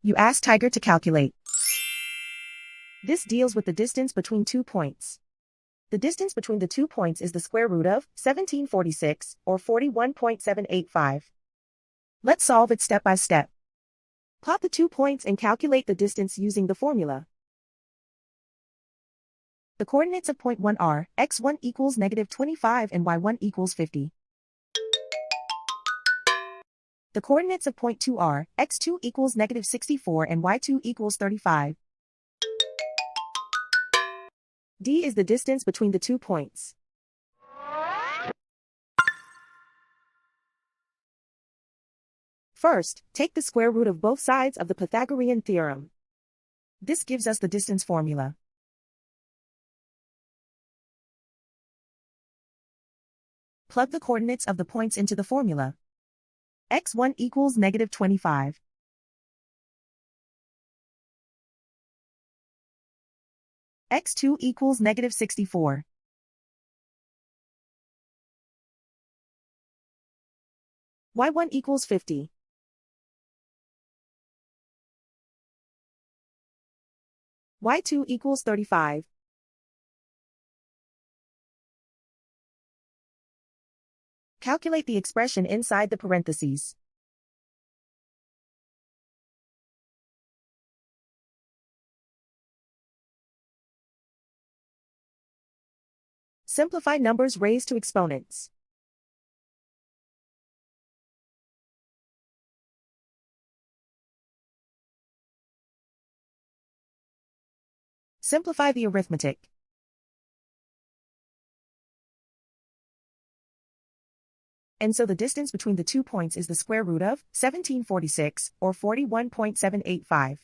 You ask Tiger to calculate. This deals with the distance between 2 points. The distance between the 2 points is the square root of 1746, or 41.785. Let's solve it step by step. Plot the 2 points and calculate the distance using the formula. The coordinates of point 1 are x1 equals -25 and y1 equals 50. The coordinates of point 2 are x2 equals -64 and y2 equals 35. D is the distance between the 2 points. First, take the square root of both sides of the Pythagorean theorem. This gives us the distance formula. Plug the coordinates of the points into the formula. x1 equals -25. x2 equals -64. y1 equals 50. y2 equals 35. Calculate the expression inside the parentheses. Simplify numbers raised to exponents. Simplify the arithmetic. And so the distance between the 2 points is the square root of 1746, or 41.785.